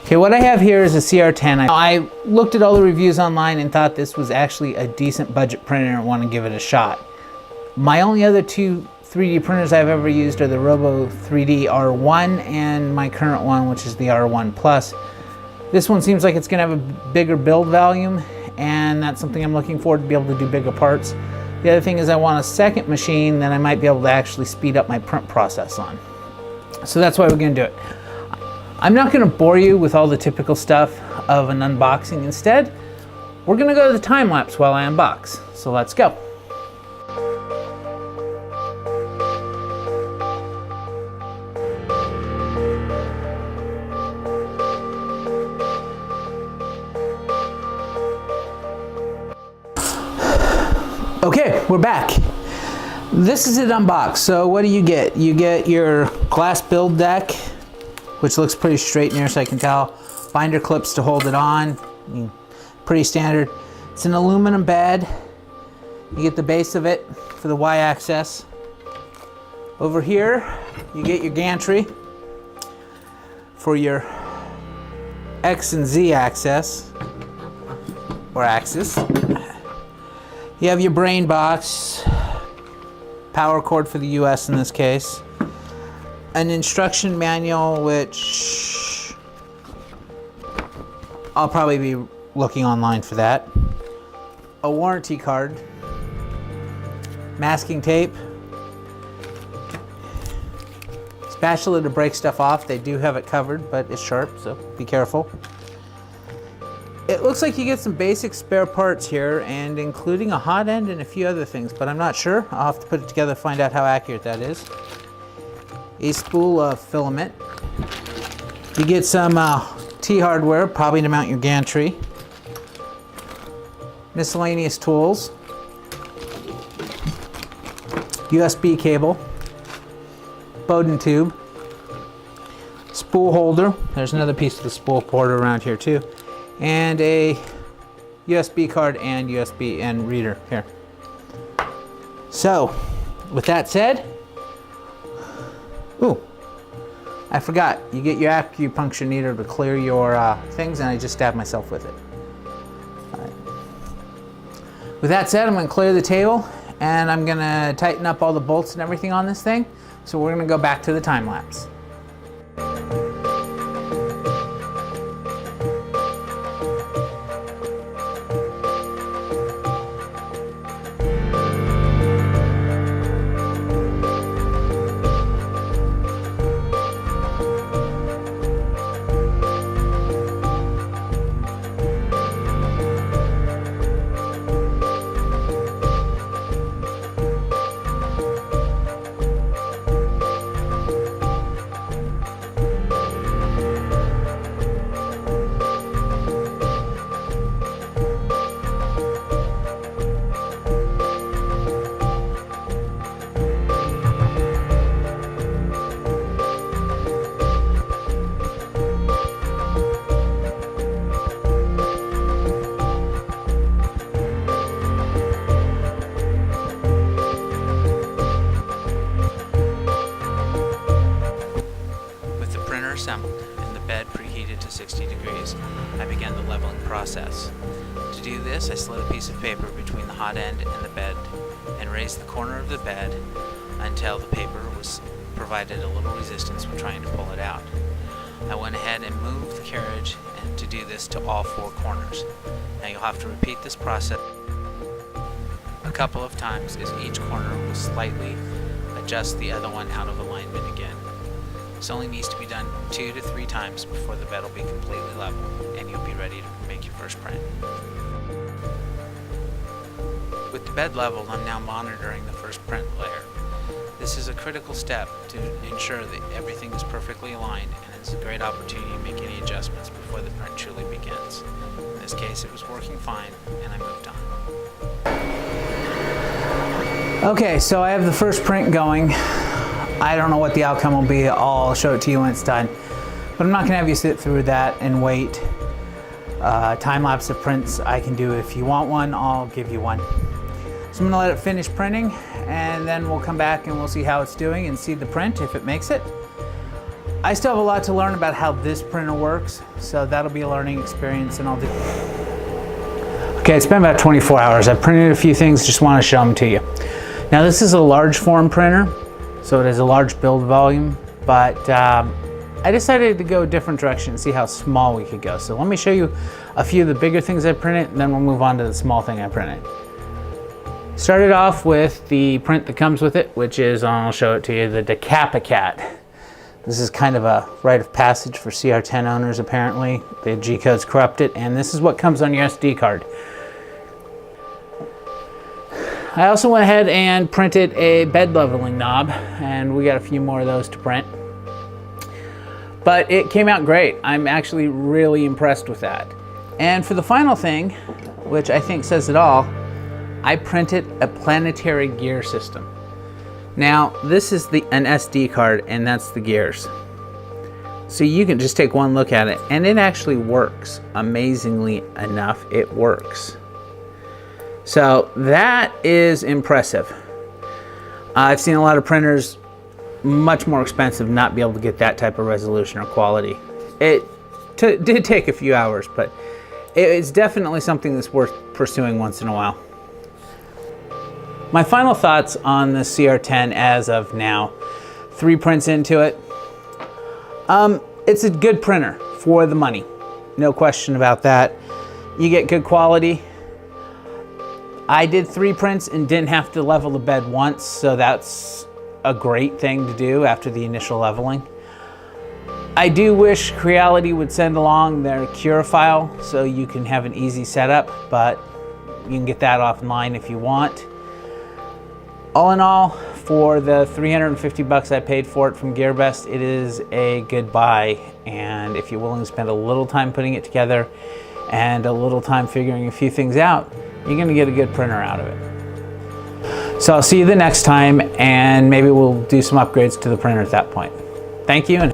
Okay, what I have here is a CR-10. I looked at all the reviews online and thought this was actually a decent budget printer and want to give it a shot. My only other two 3D printers I've ever used are the Robo 3D R1 and my current one, which is the R1 Plus. This one seems like it's going to have a bigger build volume, and that's something I'm looking forward to be able to do bigger parts. The other thing is I want a second machine that I might be able to actually speed up my print process on. So that's why we're going to do it. I'm not going to bore you with all the typical stuff of an unboxing. Instead, we're going to go to the time lapse while I unbox. So let's go. Okay, we're back. This is it unboxed. So what do you get? You get your glass build deck, which looks pretty straight near as I can tell. Binder clips to hold it on. Pretty standard. It's an aluminum bed. You get the base of it for the Y-axis. Over here, you get your gantry for your X and Z axis, or axis. You have your brain box, power cord for the US in this case, an instruction manual, which I'll probably be looking online for that, a warranty card, masking tape, spatula to break stuff off. They do have it covered, but it's sharp, so be careful. It looks like you get some basic spare parts here, and including a hot end and a few other things, but I'm not sure. I'll have to put it together to find out how accurate that is. A spool of filament. You get some T-hardware, probably to mount your gantry. Miscellaneous tools. USB cable. Bowden tube. Spool holder. There's another piece of the spool holder around here too. And a USB card and USB and reader here. So, with that said, ooh, I forgot. You get your acupuncture needle to clear your things, and I just stabbed myself with it. All right. With that said, I'm going to clear the table, and I'm going to tighten up all the bolts and everything on this thing. So we're going to go back to the time lapse. Assembled and the bed preheated to 60 degrees, I began the leveling process. To do this, I slid a piece of paper between the hot end and the bed and raised the corner of the bed until the paper provided a little resistance when trying to pull it out. I went ahead and moved the carriage and to do this to all four corners. Now you'll have to repeat this process a couple of times, as each corner will slightly adjust the other one out of alignment again. This only needs to be done 2 to 3 times before the bed will be completely level and you'll be ready to make your first print. With the bed leveled, I'm now monitoring the first print layer. This is a critical step to ensure that everything is perfectly aligned, and it's a great opportunity to make any adjustments before the print truly begins. In this case, it was working fine and I moved on. Okay, so I have the first print going. I don't know what the outcome will be. I'll show it to you when it's done. But I'm not gonna have you sit through that and wait. Time-lapse of prints I can do. If you want one, I'll give you one. So I'm gonna let it finish printing, and then we'll come back and we'll see how it's doing and see the print, if it makes it. I still have a lot to learn about how this printer works, so that'll be a learning experience, and I'll do. Okay, it's been about 24 hours. I've printed a few things, just want to show them to you. Now this is a large form printer, so it has a large build volume, but I decided to go a different direction and see how small we could go. So let me show you a few of the bigger things I printed, and then we'll move on to the small thing I printed. Started off with the print that comes with it, which is, I'll show it to you, the Decapicat. This is kind of a rite of passage for CR-10 owners, apparently. The G-code's corrupted, and this is what comes on your SD card. I also went ahead and printed a bed leveling knob, and we got a few more of those to print. But it came out great. I'm actually really impressed with that. And for the final thing, which I think says it all, I printed a planetary gear system. Now, this is an SD card, and that's the gears. So you can just take one look at it, and it actually works. Amazingly enough, it works. So that is impressive. I've seen a lot of printers much more expensive not be able to get that type of resolution or quality. It did take a few hours, but it's definitely something that's worth pursuing once in a while. My final thoughts on the CR-10 as of now. 3 prints into it. It's a good printer for the money. No question about that. You get good quality. I did 3 prints and didn't have to level the bed once, so that's a great thing to do after the initial leveling. I do wish Creality would send along their Cure file so you can have an easy setup, but you can get that offline if you want. All in all, for the 350 bucks I paid for it from GearBest, it is a good buy, and if you're willing to spend a little time putting it together and a little time figuring a few things out, you're going to get a good printer out of it. So I'll see you the next time, and maybe we'll do some upgrades to the printer at that point. Thank you.